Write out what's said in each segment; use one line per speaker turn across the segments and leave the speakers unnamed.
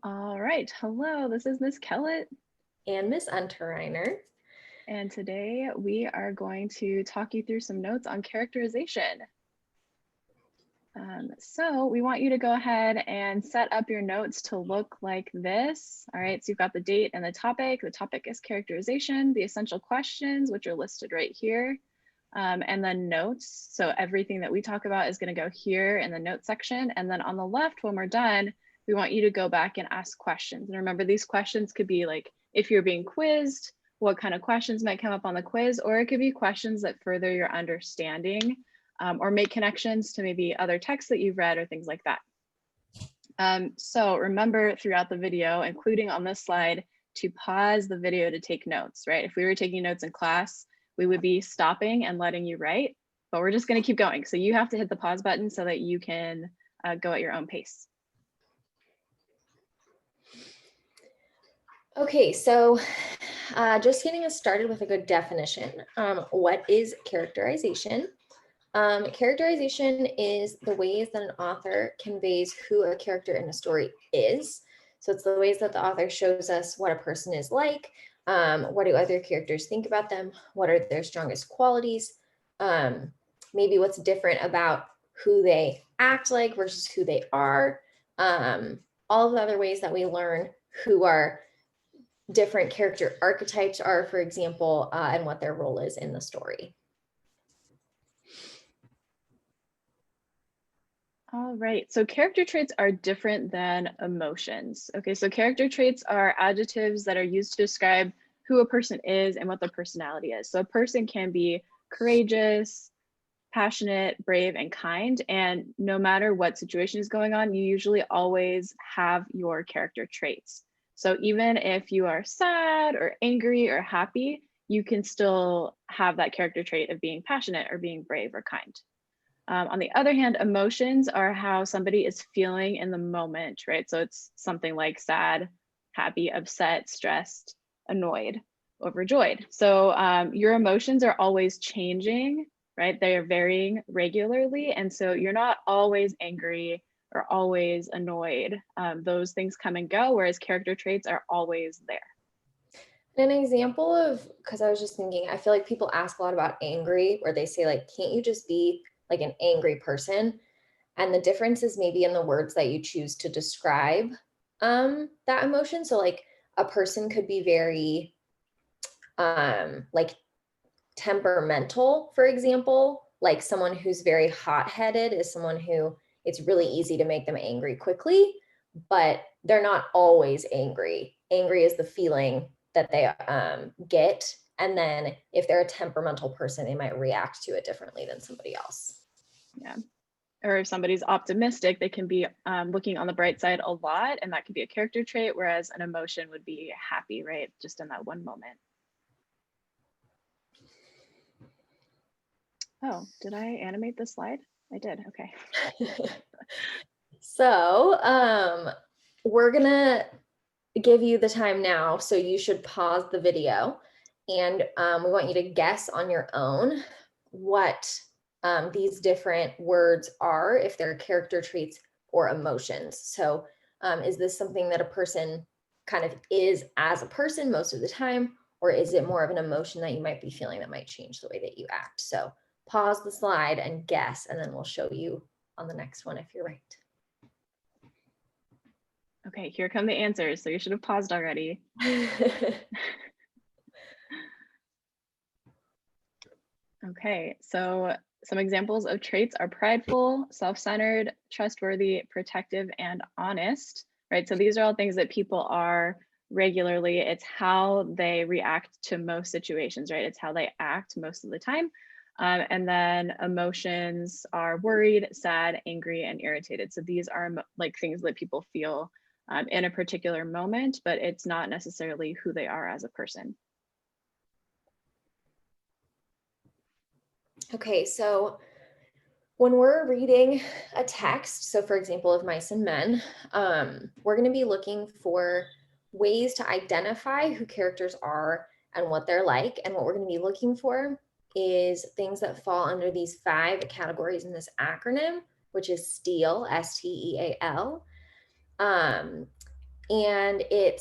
All right, hello, this is Miss Kellett,
And Miss Unterreiner.
and today we are going to talk you through some notes on characterization. So we want you to go ahead and set up your notes to look like this. All right, so you've got the date and the topic. The topic is characterization, the essential questions, which are listed right here, and then notes. So everything that we talk about is going to go here in the notes section. And then on the left, when we're done, we want you to go back and ask questions. And remember, these questions could be like, if you're being quizzed, what kind of questions might come up on the quiz, or it could be questions that further your understanding or make connections to maybe other texts that you've read or things like that. So remember throughout the video, including on this slide, to pause the video to take notes, right? If we were taking notes in class, we would be stopping and letting you write, but we're just going to keep going. So you have to hit the pause button so that you can go at your own pace.
Okay, so just getting us started with a good definition. What is characterization? Characterization is the ways that an author conveys who a character in a story is. So it's the ways that the author shows us what a person is like, what do other characters think about them, what are their strongest qualities, maybe what's different about who they act like versus who they are, all the other ways that we learn who our different character archetypes are, for example, and what their role is in the story.
All right, so character traits are different than emotions. Okay, so character traits are adjectives that are used to describe who a person is and what their personality is. So a person can be courageous, passionate, brave, and kind. And no matter what situation is going on, you usually always have your character traits. So even if you are sad or angry or happy, you can still have that character trait of being passionate or being brave or kind. On the other hand, emotions are how somebody is feeling in the moment, right? So it's something like sad, happy, upset, stressed, annoyed, overjoyed. So your emotions are always changing, right? They are varying regularly. And so you're not always angry or always annoyed. Those things come and go, whereas character traits are always there.
An example of, because I was just thinking, I feel like people ask a lot about angry, or they say, like, can't you just be like an angry person? And the difference is maybe in the words that you choose to describe that emotion. So, like, a person could be very like temperamental, for example. Like someone who's very hot-headed is someone who it's really easy to make them angry quickly, but they're not always angry. Angry is the feeling that they get. And then if they're a temperamental person, they might react to it differently than somebody else.
Yeah. Or if somebody's optimistic, they can be looking on the bright side a lot, and that could be a character trait, whereas an emotion would be happy, right? Just in that one moment. Oh, did I animate this slide? I did, okay.
So we're gonna give you the time now, so you should pause the video, and we want you to guess on your own what these different words are, if they're character traits or emotions. So is this something that a person kind of is as a person most of the time, or is it more of an emotion that you might be feeling that might change the way that you act? So pause the slide and guess, and then we'll show you on the next one if you're right.
Okay, here come the answers. So you should have paused already. Okay, so some examples of traits are prideful, self-centered, trustworthy, protective, and honest, right? So these are all things that people are regularly. It's how they react to most situations, right? It's how they act most of the time. And then emotions are worried, sad, angry, and irritated. So these are like things that people feel in a particular moment, but it's not necessarily who they are as a person.
Okay, so when we're reading a text, so for example, of Mice and Men, we're going to be looking for ways to identify who characters are and what they're like. And what we're going to be looking for is things that fall under these 5 categories in this acronym, which is STEAL, STEAL. and it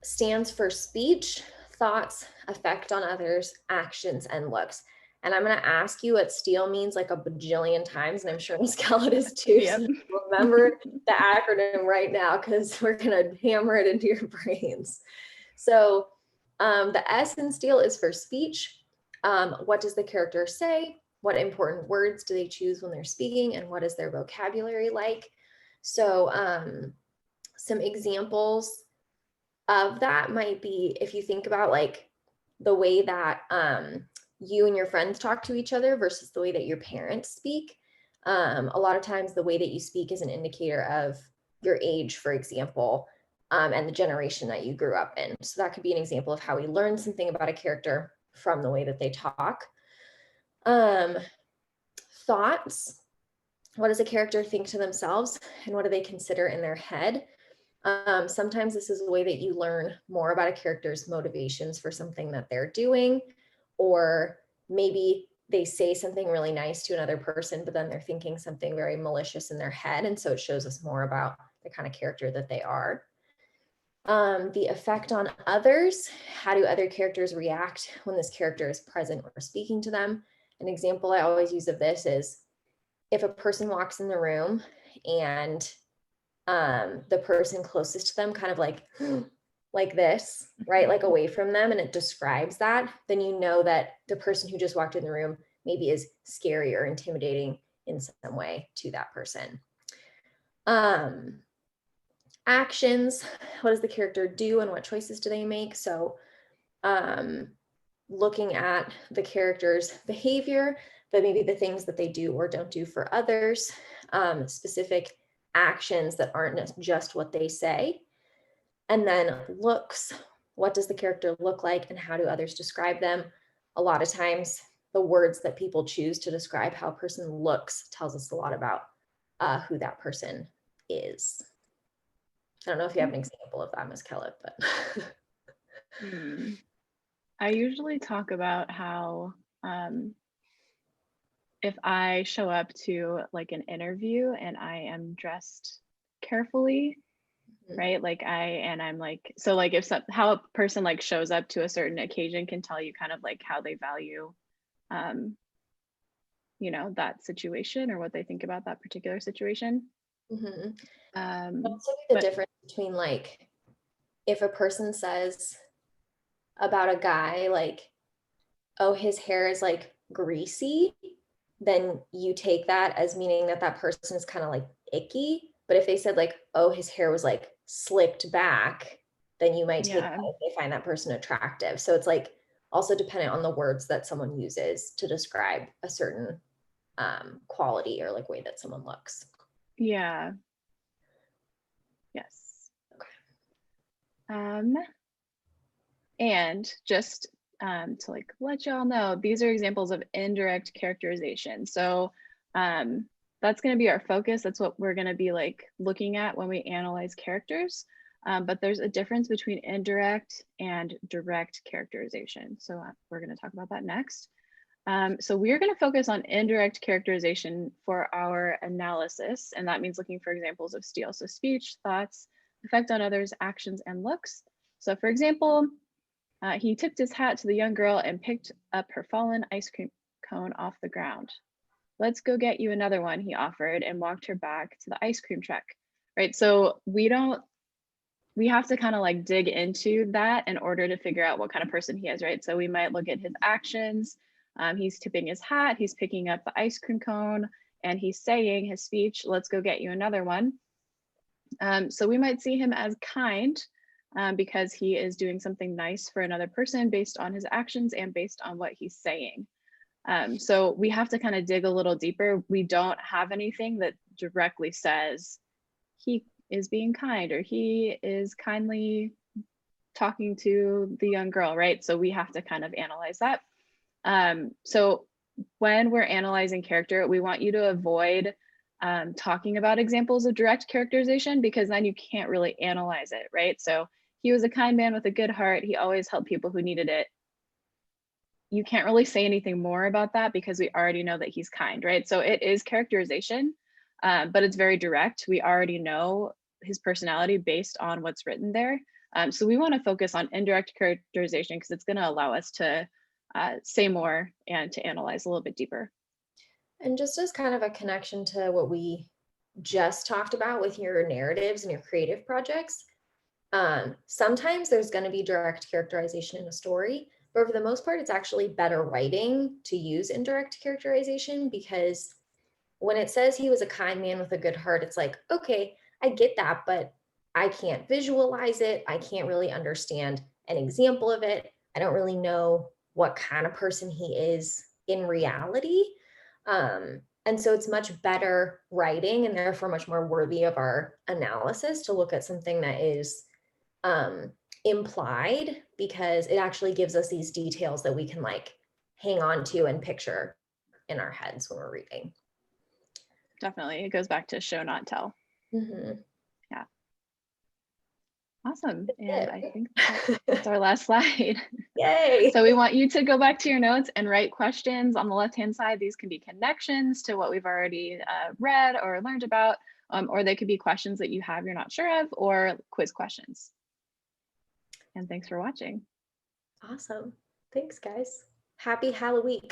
stands for speech, thoughts, effect on others, actions, and looks. And I'm going to ask you what steal means like a bajillion times, and I'm sure Miss Kellett is too.
Yep.
So remember the acronym right now, because we're going to hammer it into your brains. So the S in steal is for speech. What does the character say? What important words do they choose when they're speaking? And what is their vocabulary like? So some examples of that might be, if you think about like the way that you and your friends talk to each other versus the way that your parents speak. A lot of times the way that you speak is an indicator of your age, for example, and the generation that you grew up in. So that could be an example of how we learn something about a character from the way that they talk. Thoughts. What does a character think to themselves, and what do they consider in their head? Sometimes this is a way that you learn more about a character's motivations for something that they're doing, or maybe they say something really nice to another person, but then they're thinking something very malicious in their head. And so it shows us more about the kind of character that they are. The effect on others. How do other characters react when this character is present or speaking to them? An example I always use of this is if a person walks in the room and the person closest to them kind of like this, right? Like away from them, and it describes that, then you know that the person who just walked in the room maybe is scary or intimidating in some way to that person. Actions. What does the character do and what choices do they make? So looking at the character's behavior, but maybe the things that they do or don't do for others, specific actions that aren't just what they say. And then looks. What does the character look like and how do others describe them? A lot of times the words that people choose to describe how a person looks tells us a lot about who that person is. I don't know if you have an example of that, Ms. Kellett, but
I usually talk about how if I show up to like an interview and I am dressed carefully, right? Like I'm like, so like if how a person like shows up to a certain occasion can tell you kind of like how they value, you know, that situation or what they think about that particular situation.
Also be the difference between like, if a person says about a guy, like, oh, his hair is like greasy, then you take that as meaning that that person is kind of like icky. But if they said like, oh, his hair was like slicked back, then you might take that if they find that person attractive. So it's like also dependent on the words that someone uses to describe a certain quality or like way that someone looks.
Yeah. Yes.
Okay.
And just to like let y'all know, these are examples of indirect characterization. So that's going to be our focus. That's what we're going to be like looking at when we analyze characters. But there's a difference between indirect and direct characterization. So we're going to talk about that next. So we're going to focus on indirect characterization for our analysis. And that means looking for examples of steal. So speech, thoughts, effect on others, actions, and looks. So for example, he tipped his hat to the young girl and picked up her fallen ice cream cone off the ground. Let's go get you another one, he offered, and walked her back to the ice cream truck, right? So we have to kind of like dig into that in order to figure out what kind of person he is, right? So we might look at his actions. He's tipping his hat, he's picking up the ice cream cone, and he's saying his speech, let's go get you another one. So we might see him as kind, because he is doing something nice for another person based on his actions and based on what he's saying. So we have to kind of dig a little deeper. We don't have anything that directly says he is being kind or he is kindly talking to the young girl, right? So we have to kind of analyze that. So when we're analyzing character, we want you to avoid talking about examples of direct characterization, because then you can't really analyze it, right? So he was a kind man with a good heart. He always helped people who needed it. You can't really say anything more about that because we already know that he's kind, right? So it is characterization, but it's very direct. We already know his personality based on what's written there. So we want to focus on indirect characterization because it's going to allow us to say more and to analyze a little bit deeper.
And just as kind of a connection to what we just talked about with your narratives and your creative projects, sometimes there's going to be direct characterization in a story, but for the most part, it's actually better writing to use indirect characterization, because when it says he was a kind man with a good heart, it's like, okay, I get that, but I can't visualize it. I can't really understand an example of it. I don't really know what kind of person he is in reality. And so it's much better writing, and therefore much more worthy of our analysis, to look at something that is um, implied, because it actually gives us these details that we can like hang on to and picture in our heads when we're reading.
Definitely. It goes back to show, not tell.
Mm-hmm.
Yeah. Awesome. And I
Right?
think that's our last slide.
Yay.
So we want you to go back to your notes and write questions on the left-hand side. These can be connections to what we've already read or learned about, or they could be questions that you have you're not sure of, or quiz questions. And thanks for watching.
Awesome. Thanks, guys. Happy Halloween.